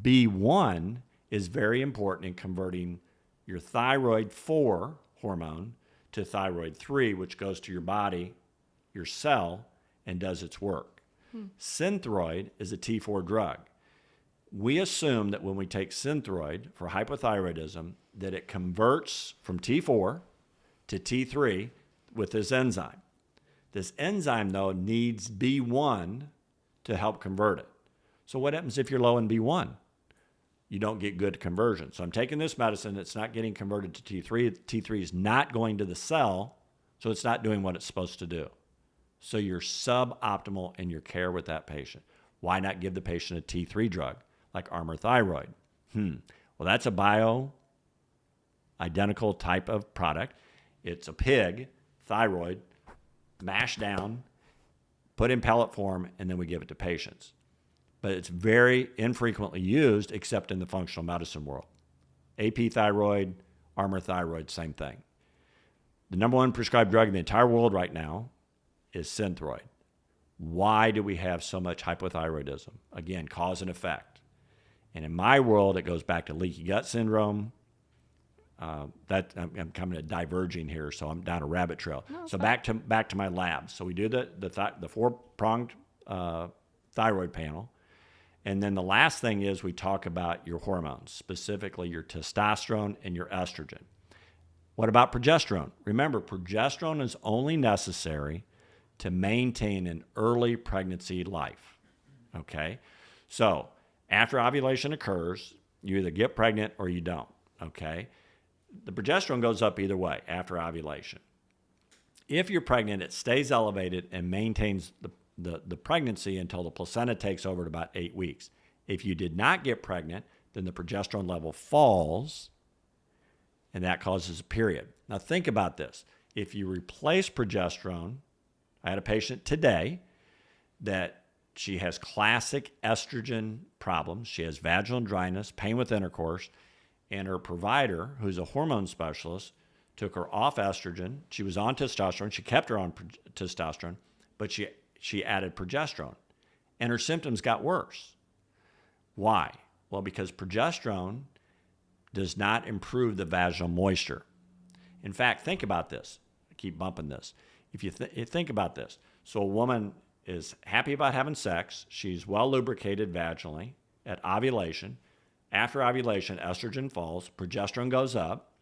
B1 is very important in converting your thyroid 4 hormone to thyroid 3, which goes to your body, your cell, and does its work. Synthroid is a T4 drug. We assume that when we take Synthroid for hypothyroidism, that it converts from T4 to T3 with this enzyme. This enzyme, though, needs B1 to help convert it. So what happens if you're low in B1? You don't get good conversion. So I'm taking this medicine, it's not getting converted to T3. T3 is not going to the cell, so it's not doing what it's supposed to do. So you're suboptimal in your care with that patient. Why not give the patient a T3 drug like Armour Thyroid? Well, that's a bio-identical type of product. It's a pig, thyroid, mashed down, put in pellet form, and then we give it to patients. But it's very infrequently used except in the functional medicine world. AP Thyroid, Armour Thyroid, same thing. The number one prescribed drug in the entire world right now is Synthroid. Why do we have so much hypothyroidism? Again, cause and effect. And in my world, it goes back to leaky gut syndrome. I'm kind of diverging here, so I'm down a rabbit trail. No, so back to my labs. So we do the 4-pronged thyroid panel. And then the last thing is we talk about your hormones, specifically your testosterone and your estrogen. What about progesterone? Remember, progesterone is only necessary to maintain an early pregnancy life, okay? So after ovulation occurs, you either get pregnant or you don't, okay? The progesterone goes up either way after ovulation. If you're pregnant, it stays elevated and maintains the pregnancy until the placenta takes over at about 8 weeks. If you did not get pregnant, then the progesterone level falls, and that causes a period. Now think about this. If you replace progesterone, I had a patient today that she has classic estrogen problems. She has vaginal dryness, pain with intercourse, and her provider, who's a hormone specialist, took her off estrogen. She was on testosterone. She kept her on testosterone, but she added progesterone, and her symptoms got worse. Why? Well, because progesterone does not improve the vaginal moisture. In fact, think about this. I keep bumping this. If you think about this, so a woman is happy about having sex. She's well lubricated vaginally at ovulation. After ovulation, estrogen falls, progesterone goes up.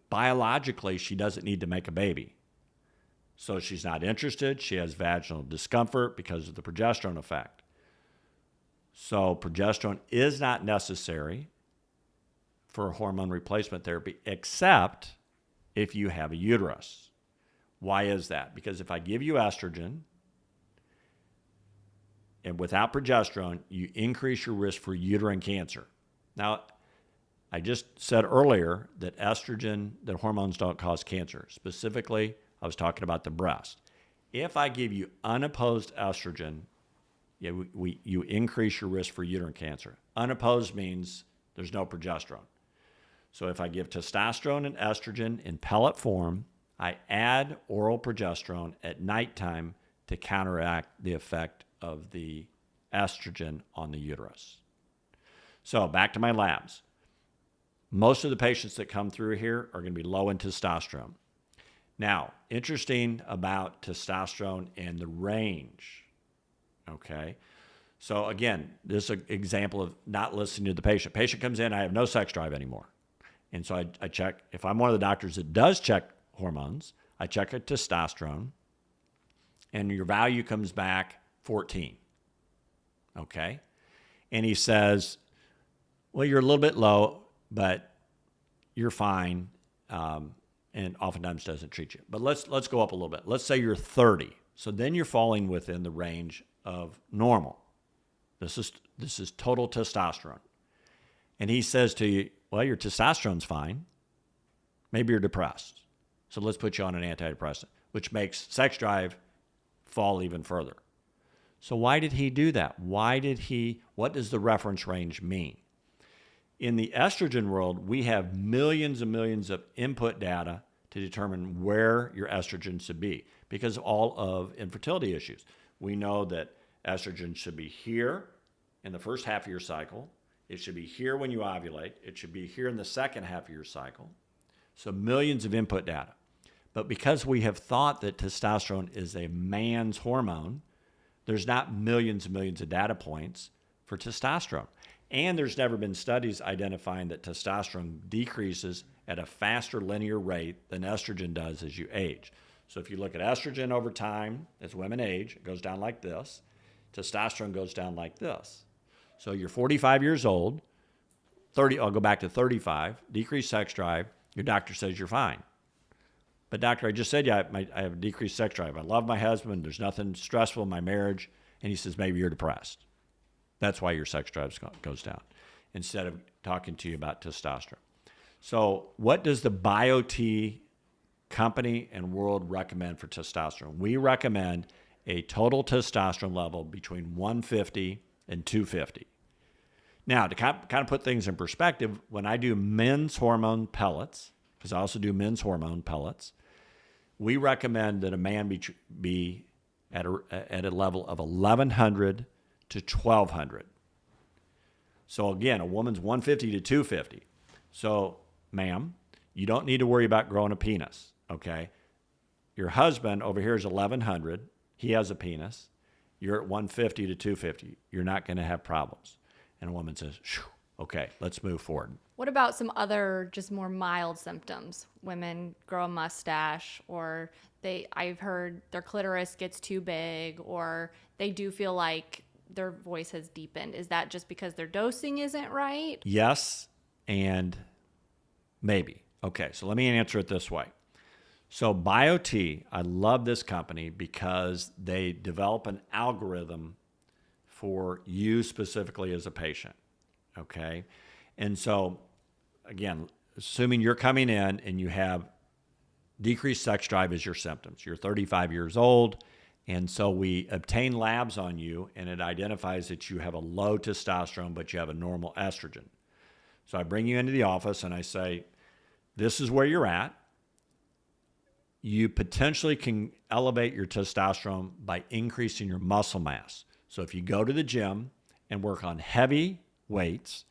Biologically, she doesn't need to make a baby. So she's not interested. She has vaginal discomfort because of the progesterone effect. So progesterone is not necessary for hormone replacement therapy, except if you have a uterus. Why is that? Because if I give you estrogen and without progesterone, you increase your risk for uterine cancer. Now, I just said earlier that hormones don't cause cancer. Specifically, I was talking about the breast. If I give you unopposed estrogen, you increase your risk for uterine cancer. Unopposed means there's no progesterone. So if I give testosterone and estrogen in pellet form, I add oral progesterone at nighttime to counteract the effect of the estrogen on the uterus. So back to my labs. Most of the patients that come through here are going to be low in testosterone. Now, interesting about testosterone and the range, okay? So again, this is an example of not listening to the patient. Patient comes in, I have no sex drive anymore. And so I check, if I'm one of the doctors that does check hormones, I check a testosterone, and your value comes back 14, okay? And he says, well, you're a little bit low, but you're fine, and oftentimes doesn't treat you. But let's go up a little bit. Let's say you're 30. So then you're falling within the range of normal. This is total testosterone. And he says to you, well, your testosterone's fine. Maybe you're depressed. So let's put you on an antidepressant, which makes sex drive fall even further. So why did he do that? What does the reference range mean? In the estrogen world, we have millions and millions of input data to determine where your estrogen should be because of all of infertility issues. We know that estrogen should be here in the first half of your cycle, It should be here when you ovulate. It should be here in the second half of your cycle. So millions of input data. But because we have thought that testosterone is a man's hormone, there's not millions and millions of data points for testosterone. And there's never been studies identifying that testosterone decreases at a faster linear rate than estrogen does as you age. So if you look at estrogen over time, as women age, it goes down like this. Testosterone goes down like this. So you're 45 years old, I'll go back to 35, decreased sex drive, your doctor says you're fine. But doctor, I just said I have a decreased sex drive. I love my husband. There's nothing stressful in my marriage. And he says, maybe you're depressed. That's why your sex drive goes down, instead of talking to you about testosterone. So what does the BioT company and world recommend for testosterone? We recommend a total testosterone level between 150 and 250. Now, to kind of put things in perspective, when I do men's hormone pellets, because I also do men's hormone pellets, we recommend that a man be at a level of 1,100 to 1,200. So again, a woman's 150 to 250. So, ma'am, you don't need to worry about growing a penis, okay? Your husband over here is 1,100. He has a penis. You're at 150 to 250. You're not going to have problems. And a woman says, okay, let's move forward. What about some other just more mild symptoms? Women grow a mustache, or I've heard their clitoris gets too big, or they do feel like their voice has deepened. Is that just because their dosing isn't right? Yes, and maybe. Okay, so let me answer it this way. So BioT, I love this company because they develop an algorithm for you specifically as a patient, okay? And so, again, assuming you're coming in and you have decreased sex drive as your symptoms, you're 35 years old, and so we obtain labs on you, and it identifies that you have a low testosterone, but you have a normal estrogen. So I bring you into the office and I say, this is where you're at. You potentially can elevate your testosterone by increasing your muscle mass. So if you go to the gym and work on heavy weights,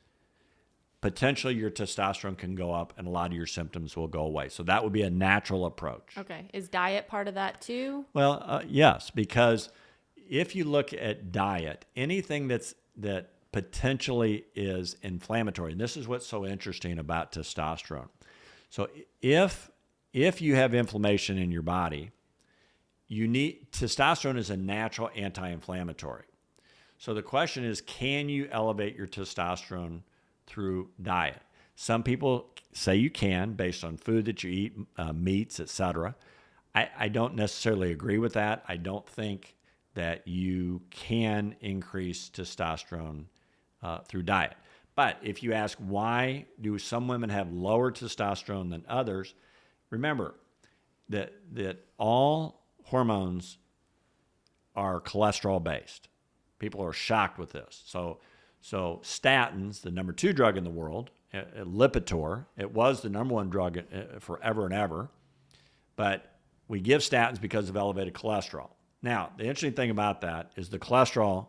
potentially your testosterone can go up and a lot of your symptoms will go away. So that would be a natural approach. Okay. Is diet part of that too? Well, yes, because if you look at diet, anything that potentially is inflammatory, and this is what's so interesting about testosterone. So if you have inflammation in your body, testosterone is a natural anti-inflammatory. So the question is, can you elevate your testosterone through diet? Some people say you can based on food that you eat, meats, etc. I don't necessarily agree with that. I don't think that you can increase testosterone through diet. But if you ask why do some women have lower testosterone than others, remember that all hormones are cholesterol based. People are shocked with this. So statins, the number 2 drug in the world, Lipitor, it was the number 1 drug forever and ever, but we give statins because of elevated cholesterol. Now, the interesting thing about that is the cholesterol,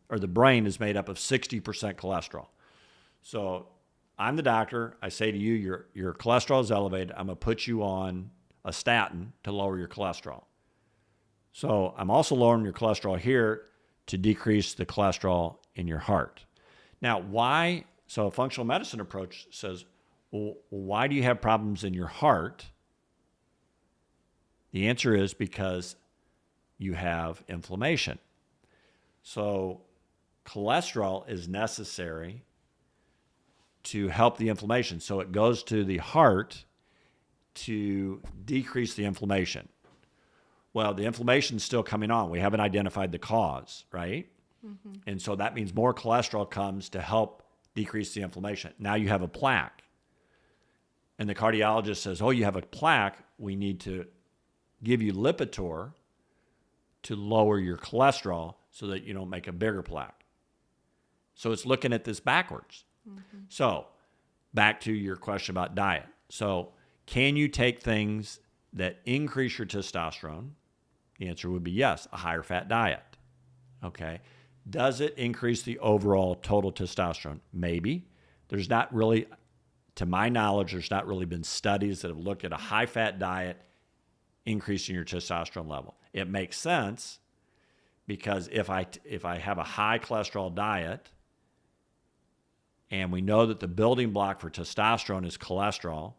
or the brain, is made up of 60% cholesterol. So I'm the doctor. I say to you, your cholesterol is elevated. I'm going to put you on a statin to lower your cholesterol. So I'm also lowering your cholesterol here to decrease the cholesterol in your heart. Now, why? So a functional medicine approach says, well, why do you have problems in your heart? The answer is because you have inflammation. So cholesterol is necessary to help the inflammation. So it goes to the heart to decrease the inflammation. Well, the inflammation's still coming on. We haven't identified the cause, right? Mm-hmm. And so that means more cholesterol comes to help decrease the inflammation. Now you have a plaque. And the cardiologist says, oh, you have a plaque. We need to give you Lipitor to lower your cholesterol so that you don't make a bigger plaque. So it's looking at this backwards. Mm-hmm. So back to your question about diet. So can you take things that increase your testosterone? The answer would be yes, a higher fat diet. Okay. Does it increase the overall total testosterone? Maybe. There's not really, to my knowledge, there's not really been studies that have looked at a high-fat diet increasing your testosterone level. It makes sense because if I have a high cholesterol diet, and we know that the building block for testosterone is cholesterol,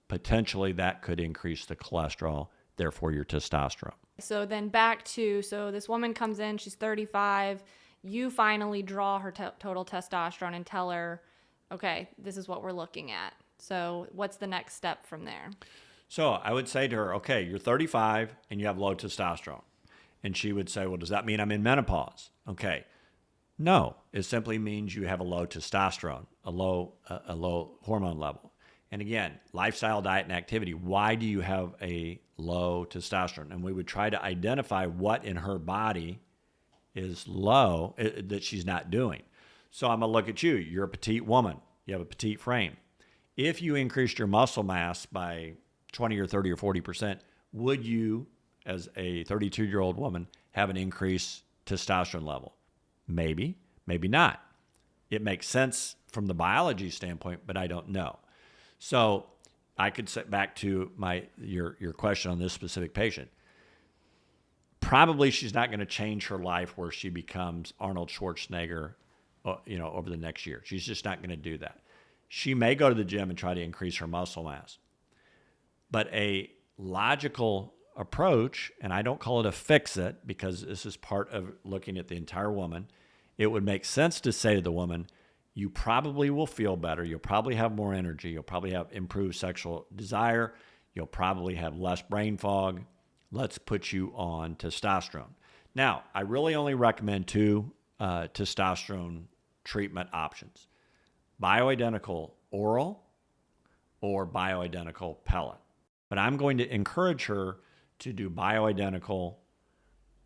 potentially that could increase the cholesterol, therefore your testosterone. So then back to, so this woman comes in, she's 35. You finally draw her total testosterone and tell her, okay, this is what we're looking at. So what's the next step from there? So I would say to her, okay, you're 35 and you have low testosterone. And she would say, well, does that mean I'm in menopause? Okay. No, it simply means you have a low testosterone, a low hormone level. And again, lifestyle, diet, and activity. Why do you have a low testosterone? And we would try to identify what in her body is low that she's not doing. So I'm going to look at you. You're a petite woman. You have a petite frame. If you increased your muscle mass by 20 or 30 or 40%, would you, as a 32-year-old woman, have an increased testosterone level? Maybe, maybe not. It makes sense from the biology standpoint, but I don't know. So I could set back to your question on this specific patient. Probably she's not going to change her life where she becomes Arnold Schwarzenegger, over the next year. She's just not going to do that. She may go to the gym and try to increase her muscle mass. But a logical approach, and I don't call it a fix-it because this is part of looking at the entire woman, it would make sense to say to the woman, you probably will feel better. You'll probably have more energy. You'll probably have improved sexual desire. You'll probably have less brain fog. Let's put you on testosterone. Now, I really only recommend two testosterone treatment options: bioidentical oral or bioidentical pellet. But I'm going to encourage her to do bioidentical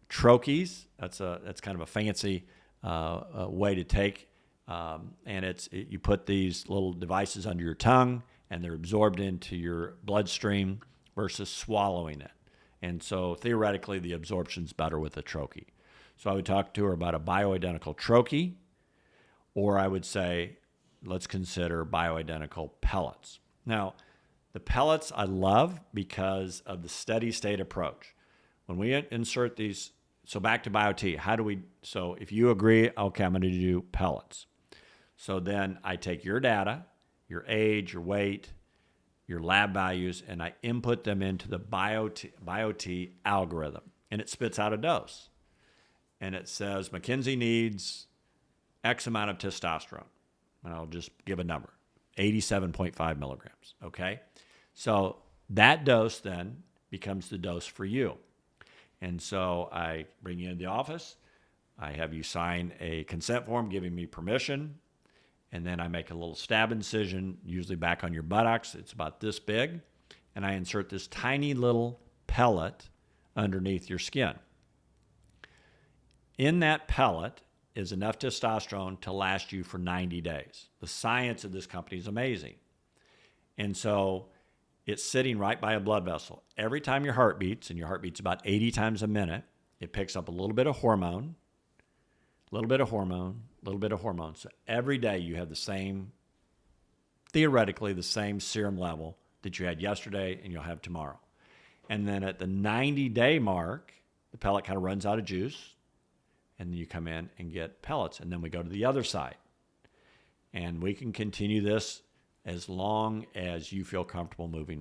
troches. That's kind of a fancy way to take, and you put these little devices under your tongue, and they're absorbed into your bloodstream versus swallowing it. And so theoretically, the absorption's better with a troche. So I would talk to her about a bioidentical troche, or I would say, let's consider bioidentical pellets. Now, the pellets I love because of the steady state approach. When we insert these, so back to BioT, so if you agree, okay, I'm going to do pellets. So then I take your data, your age, your weight, your lab values, and I input them into the BioT algorithm, and it spits out a dose. And it says, Mackenzie needs X amount of testosterone. And I'll just give a number, 87.5 milligrams, okay? So that dose then becomes the dose for you. And so I bring you in the office, I have you sign a consent form giving me permission, and then I make a little stab incision, usually back on your buttocks. It's about this big, and I insert this tiny little pellet underneath your skin. In that pellet is enough testosterone to last you for 90 days. The science of this company is amazing. And so it's sitting right by a blood vessel. Every time your heart beats, and your heart beats about 80 times a minute, it picks up a little bit of hormone, a little bit of hormone, a little bit of hormone. So every day you have theoretically the same serum level that you had yesterday and you'll have tomorrow. And then at the 90-day mark, the pellet kind of runs out of juice, and then you come in and get pellets. And then we go to the other side. And we can continue this as long as you feel comfortable moving forward.